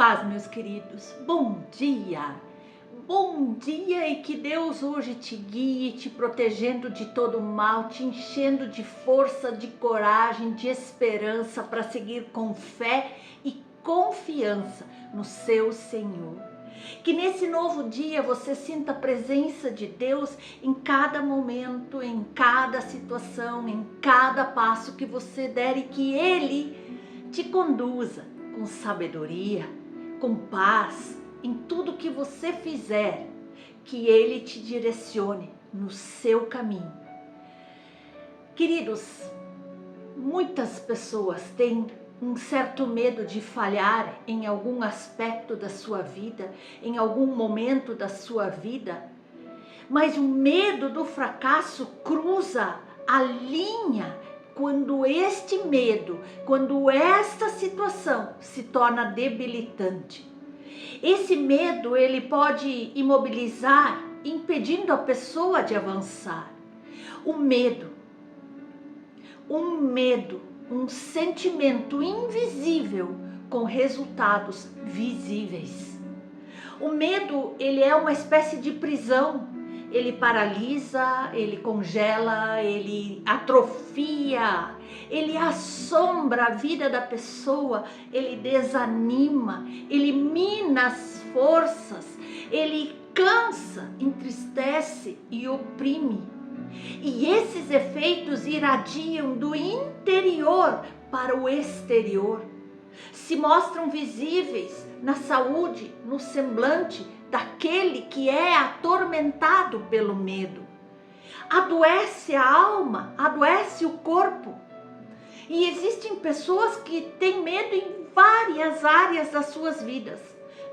paz, meus queridos. Bom dia! Bom dia e que Deus hoje te guie, te protegendo de todo mal, te enchendo de força, de coragem, de esperança para seguir com fé e confiança no seu Senhor. Que nesse novo dia você sinta a presença de Deus em cada momento, em cada situação, em cada passo que você der e que Ele te conduza com sabedoria, com paz, em tudo que você fizer, que Ele te direcione no seu caminho. Queridos, muitas pessoas têm um certo medo de falhar em algum aspecto da sua vida, em algum momento da sua vida, mas o medo do fracasso cruza a linha quando este medo, quando esta situação se torna debilitante. Esse medo, ele pode imobilizar, impedindo a pessoa de avançar. O medo, um sentimento invisível com resultados visíveis. O medo, ele é uma espécie de prisão. Ele paralisa, ele congela, ele atrofia, ele assombra a vida da pessoa, ele desanima, ele mina as forças, ele cansa, entristece e oprime. E esses efeitos irradiam do interior para o exterior, se mostram visíveis na saúde, no semblante daquele que é atormentado pelo medo. Adoece a alma, adoece o corpo. E existem pessoas que têm medo em várias áreas das suas vidas.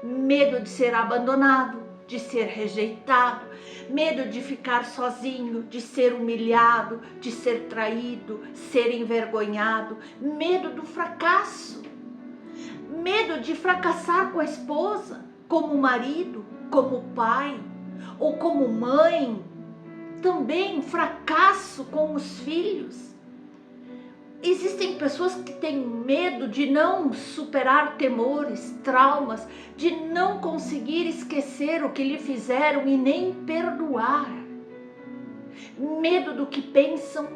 Medo de ser abandonado, de ser rejeitado, medo de ficar sozinho, de ser humilhado, de ser traído, ser envergonhado, medo do fracasso, medo de fracassar com a esposa, como marido, como pai ou como mãe, também fracasso com os filhos. Existem pessoas que têm medo de não superar temores, traumas, de não conseguir esquecer o que lhe fizeram e nem perdoar. Medo do que pensam,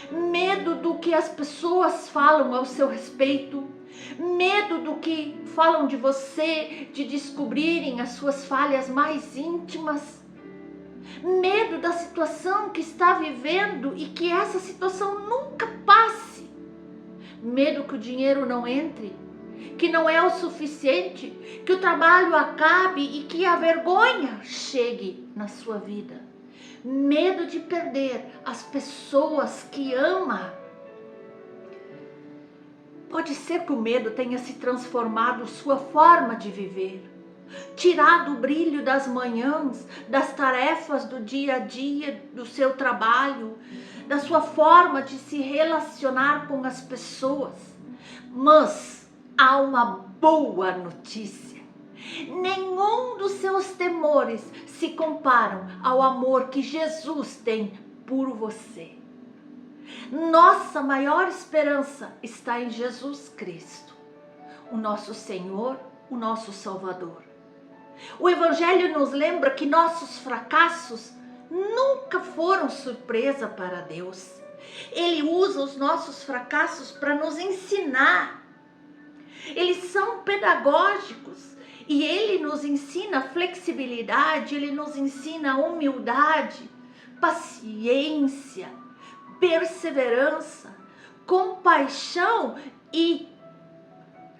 medo do que as pessoas falam ao seu respeito, medo do que falam de você, de descobrirem as suas falhas mais íntimas, medo da situação que está vivendo e que essa situação nunca passe, medo que o dinheiro não entre, que não é o suficiente, que o trabalho acabe e que a vergonha chegue na sua vida, medo de perder as pessoas que ama. Pode ser que o medo tenha se transformado sua forma de viver, tirado o brilho das manhãs, das tarefas do dia a dia, do seu trabalho, da sua forma de se relacionar com as pessoas. Mas há uma boa notícia. Nenhum dos seus temores se comparam ao amor que Jesus tem por você. Nossa maior esperança está em Jesus Cristo, o nosso Senhor, o nosso Salvador. O Evangelho nos lembra que nossos fracassos nunca foram surpresa para Deus. Ele usa os nossos fracassos para nos ensinar. Eles são pedagógicos e Ele nos ensina flexibilidade, Ele nos ensina humildade, paciência, perseverança, compaixão e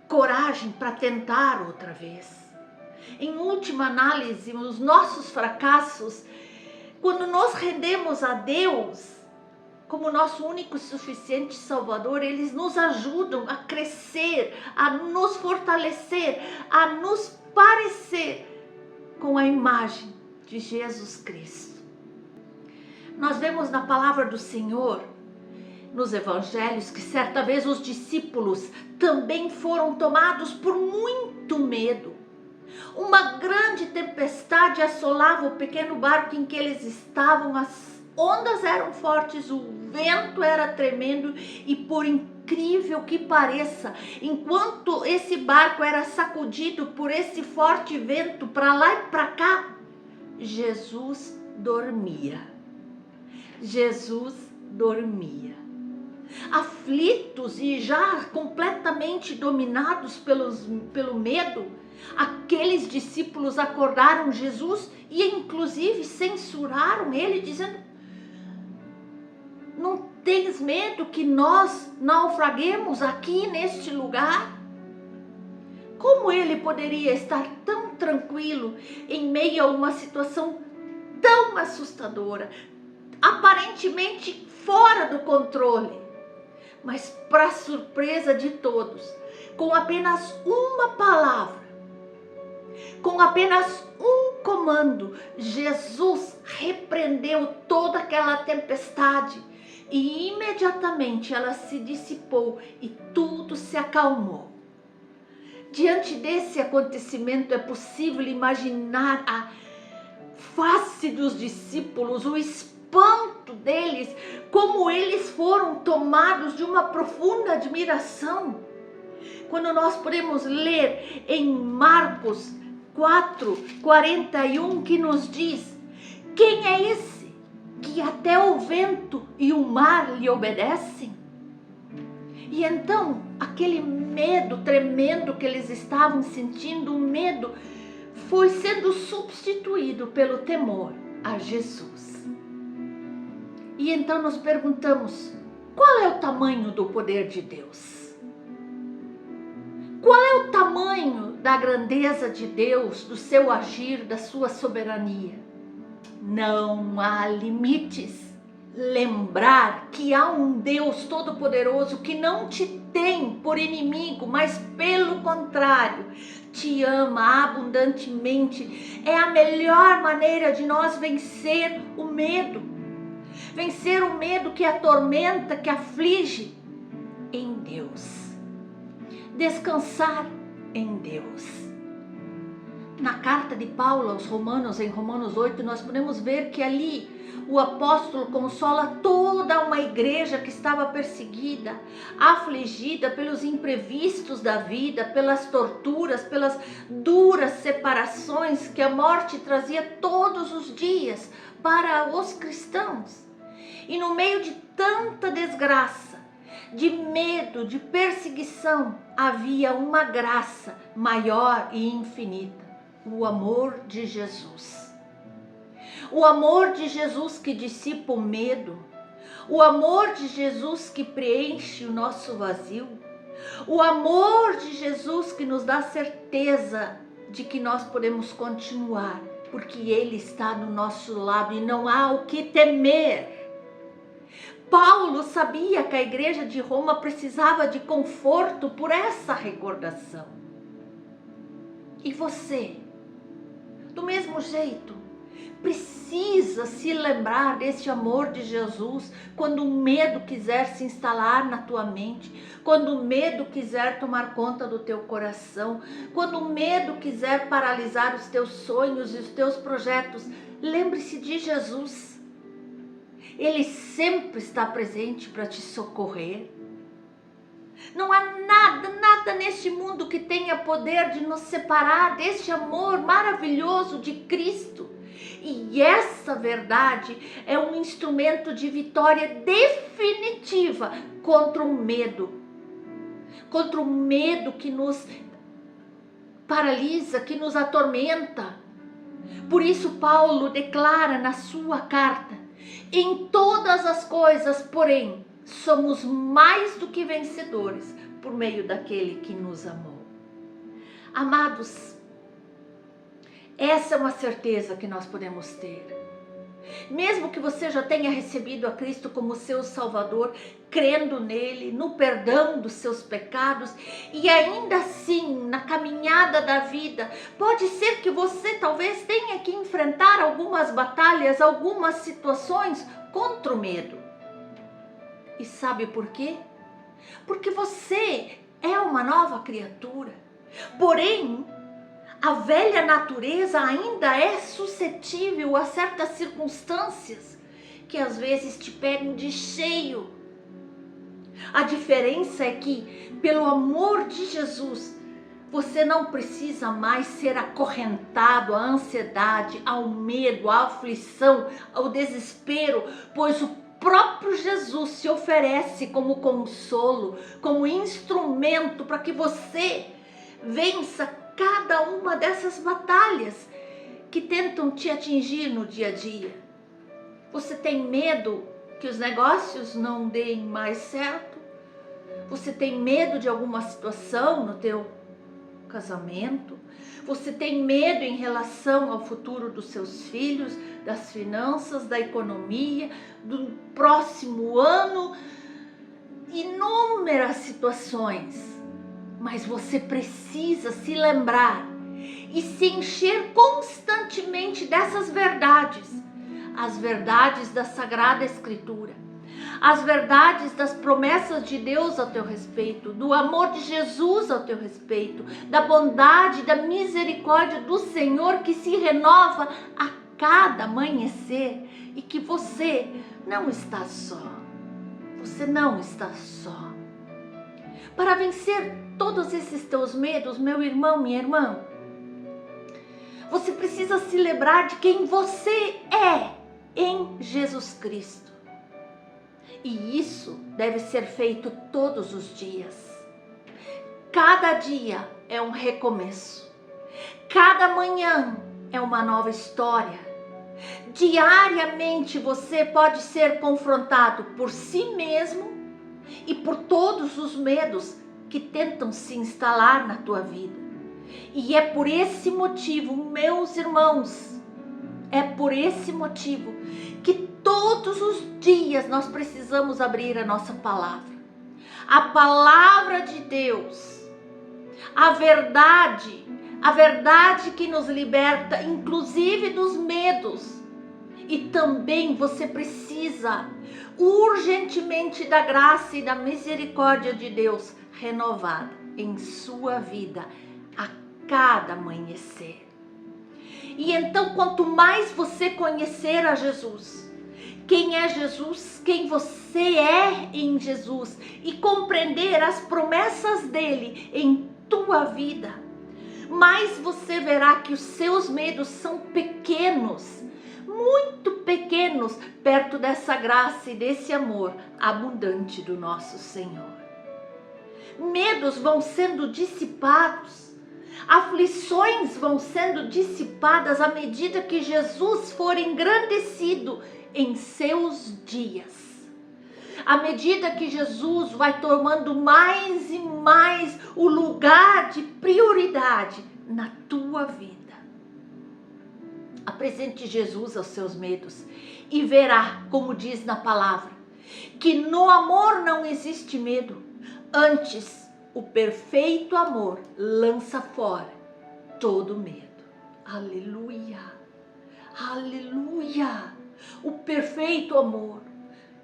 coragem para tentar outra vez. Em última análise, os nossos fracassos, quando nos rendemos a Deus como nosso único e suficiente Salvador, eles nos ajudam a crescer, a nos fortalecer, a nos parecer com a imagem de Jesus Cristo. Nós vemos na palavra do Senhor, nos evangelhos, que certa vez os discípulos também foram tomados por muito medo. Uma grande tempestade assolava o pequeno barco em que eles estavam, as ondas eram fortes, o vento era tremendo e, por incrível que pareça, enquanto esse barco era sacudido por esse forte vento para lá e para cá, Jesus dormia. Jesus dormia. Aflitos e já completamente dominados pelo medo, aqueles discípulos acordaram Jesus e inclusive censuraram ele, dizendo: não tens medo que nós naufraguemos aqui neste lugar? Como ele poderia estar tão tranquilo em meio a uma situação tão assustadora, aparentemente fora do controle? Mas, para surpresa de todos, com apenas uma palavra, com apenas um comando, Jesus repreendeu toda aquela tempestade e imediatamente ela se dissipou e tudo se acalmou. Diante desse acontecimento, é possível imaginar a face dos discípulos, o espanto deles, como eles foram tomados de uma profunda admiração. Quando nós podemos ler em Marcos 4:41, que nos diz: quem é esse que até o vento e o mar lhe obedecem? E então, aquele medo tremendo que eles estavam sentindo, o medo foi sendo substituído pelo temor a Jesus. E então nos perguntamos: qual é o tamanho do poder de Deus? Qual é o tamanho da grandeza de Deus, do seu agir, da sua soberania? Não há limites. Lembrar que há um Deus todo-poderoso que não te tem por inimigo, mas pelo contrário, te ama abundantemente, é a melhor maneira de nós vencer o medo. Vencer o medo que atormenta, que aflige, em Deus. Descansar em Deus. Na carta de Paulo aos Romanos, em Romanos 8, nós podemos ver que ali o apóstolo consola toda uma igreja que estava perseguida, afligida pelos imprevistos da vida, pelas torturas, pelas duras separações que a morte trazia todos os dias para os cristãos. E no meio de tanta desgraça, de medo, de perseguição, havia uma graça maior e infinita: o amor de Jesus. O amor de Jesus que dissipa o medo, o amor de Jesus que preenche o nosso vazio, o amor de Jesus que nos dá certeza de que nós podemos continuar, porque Ele está do nosso lado e não há o que temer. Paulo sabia que a igreja de Roma precisava de conforto por essa recordação. E você, do mesmo jeito, precisa se lembrar desse amor de Jesus quando o medo quiser se instalar na tua mente, quando o medo quiser tomar conta do teu coração, quando o medo quiser paralisar os teus sonhos e os teus projetos. Lembre-se de Jesus. Ele sempre está presente para te socorrer. Não há nada neste mundo que tenha poder de nos separar deste amor maravilhoso de Cristo. E essa verdade é um instrumento de vitória definitiva contra o medo. Contra o medo que nos paralisa, que nos atormenta. Por isso Paulo declara na sua carta: em todas as coisas, porém, somos mais do que vencedores por meio daquele que nos amou. Amados, essa é uma certeza que nós podemos ter. Mesmo que você já tenha recebido a Cristo como seu Salvador, crendo nele, no perdão dos seus pecados, e ainda assim, na caminhada da vida, pode ser que você talvez tenha que enfrentar algumas batalhas, algumas situações contra o medo. E sabe por quê? Porque você é uma nova criatura. Porém, a velha natureza ainda é suscetível a certas circunstâncias que às vezes te pegam de cheio. A diferença é que, pelo amor de Jesus, você não precisa mais ser acorrentado à ansiedade, ao medo, à aflição, ao desespero, pois o próprio Jesus se oferece como consolo, como instrumento para que você vença cada uma dessas batalhas que tentam te atingir no dia a dia. Você tem medo que os negócios não deem mais certo? Você tem medo de alguma situação no teu casamento? Você tem medo em relação ao futuro dos seus filhos, das finanças, da economia, do próximo ano? Inúmeras situações. Mas você precisa se lembrar e se encher constantemente dessas verdades. As verdades da Sagrada Escritura, as verdades das promessas de Deus ao teu respeito, do amor de Jesus ao teu respeito, da bondade, da misericórdia do Senhor que se renova a cada amanhecer e que você não está só. Você não está só. Para vencer todos esses teus medos, meu irmão, minha irmã, você precisa se lembrar de quem você é em Jesus Cristo. E isso deve ser feito todos os dias. Cada dia é um recomeço. Cada manhã é uma nova história. Diariamente você pode ser confrontado por si mesmo e por todos os medos que tentam se instalar na tua vida. E é por esse motivo, meus irmãos, é por esse motivo que todos os dias nós precisamos abrir a nossa palavra. A palavra de Deus, a verdade que nos liberta, inclusive dos medos. E também você precisa urgentemente da graça e da misericórdia de Deus renovada em sua vida a cada amanhecer. E então, quanto mais você conhecer a Jesus, quem é Jesus, quem você é em Jesus, e compreender as promessas dele em tua vida, mais você verá que os seus medos são pequenos, muito pequenos, perto dessa graça e desse amor abundante do nosso Senhor. Medos vão sendo dissipados, aflições vão sendo dissipadas à medida que Jesus for engrandecido em seus dias. À medida que Jesus vai tomando mais e mais o lugar de prioridade na tua vida. Apresente Jesus aos seus medos e verá, como diz na palavra, que no amor não existe medo. Antes, o perfeito amor lança fora todo medo. Aleluia! Aleluia! O perfeito amor,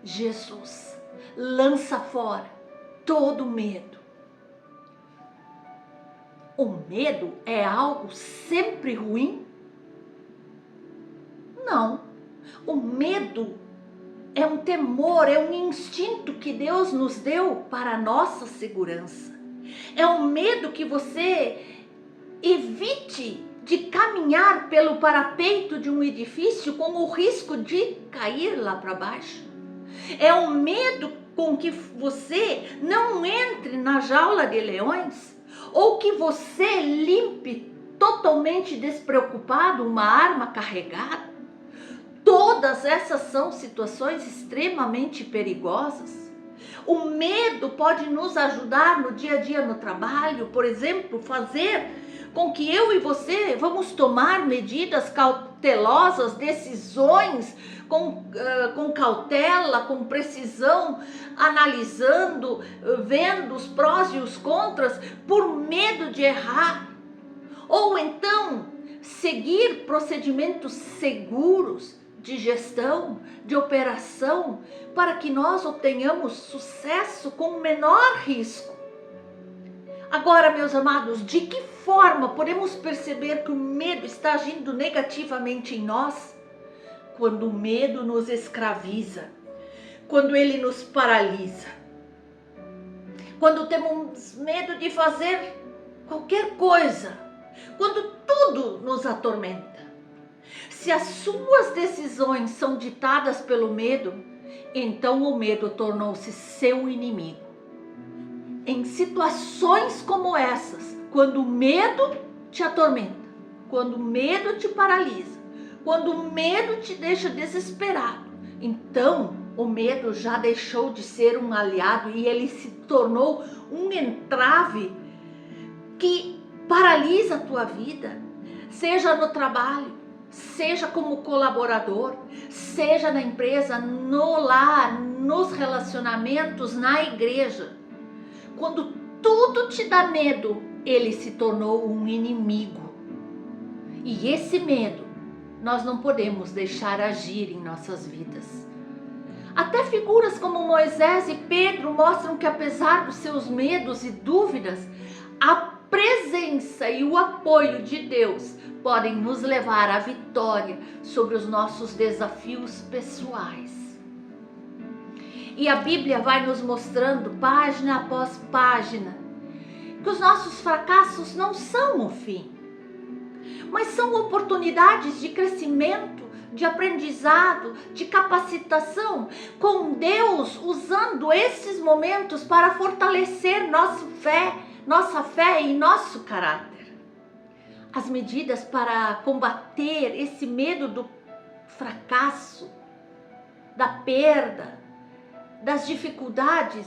Jesus, lança fora todo medo. O medo é algo sempre ruim? Não. O medo é um temor, é um instinto que Deus nos deu para a nossa segurança. É um medo que você evite de caminhar pelo parapeito de um edifício com o risco de cair lá para baixo. É um medo com que você não entre na jaula de leões, ou que você limpe totalmente despreocupado uma arma carregada. Todas essas são situações extremamente perigosas. O medo pode nos ajudar no dia a dia no trabalho, por exemplo, fazer com que eu e você vamos tomar medidas cautelosas, decisões com cautela, com precisão, analisando, vendo os prós e os contras, por medo de errar. Ou então, seguir procedimentos seguros de gestão, de operação, para que nós obtenhamos sucesso com o menor risco. Agora, meus amados, de que forma podemos perceber que o medo está agindo negativamente em nós? quando o medo nos escraviza, quando ele nos paralisa, quando temos medo de fazer qualquer coisa, quando tudo nos atormenta. Se as suas decisões são ditadas pelo medo, então o medo tornou-se seu inimigo. Em situações como essas, quando o medo te atormenta, quando o medo te paralisa, quando o medo te deixa desesperado, então o medo já deixou de ser um aliado e ele se tornou um entrave que paralisa a tua vida, seja no trabalho, seja como colaborador, seja na empresa, no lar, nos relacionamentos, na igreja. Quando tudo te dá medo, ele se tornou um inimigo. E esse medo nós não podemos deixar agir em nossas vidas. Até figuras como Moisés e Pedro mostram que, apesar dos seus medos e dúvidas, a presença e o apoio de Deus podem nos levar à vitória sobre os nossos desafios pessoais. E a Bíblia vai nos mostrando, página após página, que os nossos fracassos não são o fim, mas são oportunidades de crescimento, de aprendizado, de capacitação, com Deus usando esses momentos para fortalecer nossa fé e nosso caráter. As medidas para combater esse medo do fracasso, da perda, das dificuldades,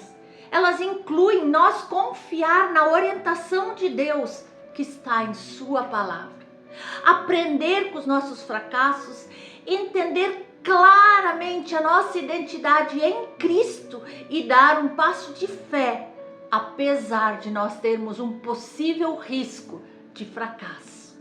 elas incluem nós confiar na orientação de Deus que está em sua palavra. Aprender com os nossos fracassos, entender claramente a nossa identidade em Cristo e dar um passo de fé, apesar de nós termos um possível risco de fracasso.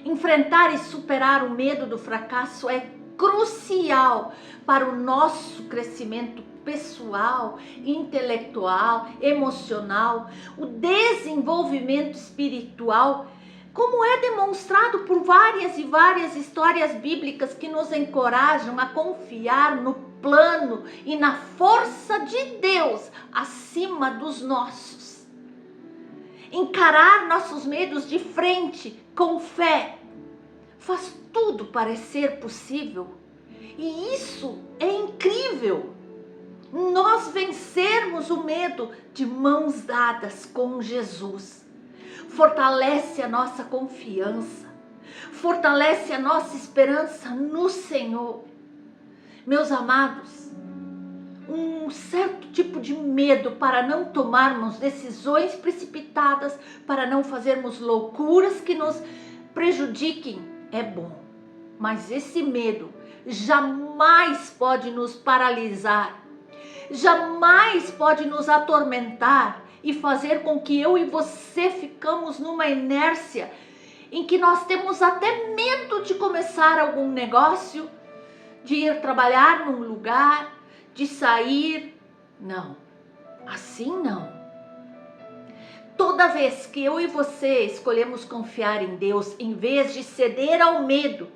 Enfrentar e superar o medo do fracasso é crucial para o nosso crescimento pessoal, intelectual, emocional, o desenvolvimento espiritual, como é demonstrado por várias e várias histórias bíblicas que nos encorajam a confiar no plano e na força de Deus acima dos nossos. Encarar nossos medos de frente com fé faz tudo parecer possível. E isso é incrível. Nós vencermos o medo de mãos dadas com Jesus. Fortalece a nossa confiança, fortalece a nossa esperança no Senhor. Meus amados, um certo tipo de medo para não tomarmos decisões precipitadas, para não fazermos loucuras que nos prejudiquem, é bom. Mas esse medo jamais pode nos paralisar, jamais pode nos atormentar e fazer com que eu e você ficamos numa inércia em que nós temos até medo de começar algum negócio, de ir trabalhar num lugar, de sair. Não, assim não. Toda vez que eu e você escolhemos confiar em Deus, em vez de ceder ao medo,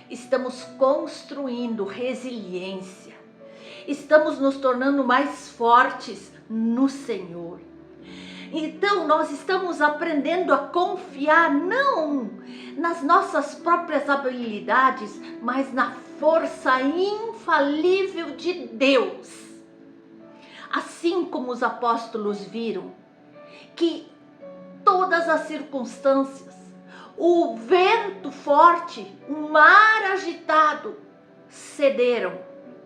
estamos construindo resiliência. Estamos nos tornando mais fortes no Senhor. Então nós estamos aprendendo a confiar não nas nossas próprias habilidades, mas na força infalível de Deus. Assim como os apóstolos viram que todas as circunstâncias, o vento forte, o mar agitado, cederam,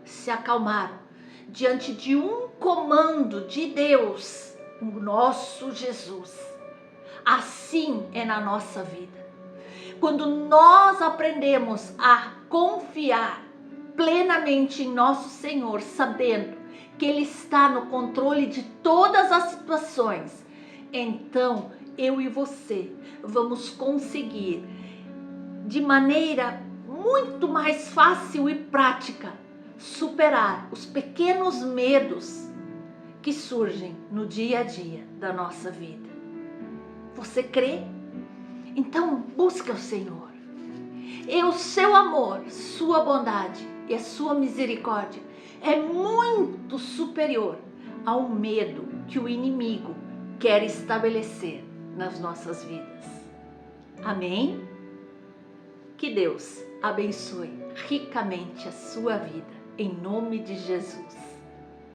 se acalmaram diante de um comando de Deus, o nosso Jesus. Assim é na nossa vida. Quando nós aprendemos a confiar plenamente em nosso Senhor, sabendo que Ele está no controle de todas as situações, então eu e você vamos conseguir de maneira muito mais fácil e prática superar os pequenos medos que surgem no dia a dia da nossa vida. Você crê? Então busca o Senhor. E o seu amor, sua bondade e a sua misericórdia é muito superior ao medo que o inimigo quer estabelecer nas nossas vidas. Amém? Que Deus abençoe ricamente a sua vida, em nome de Jesus.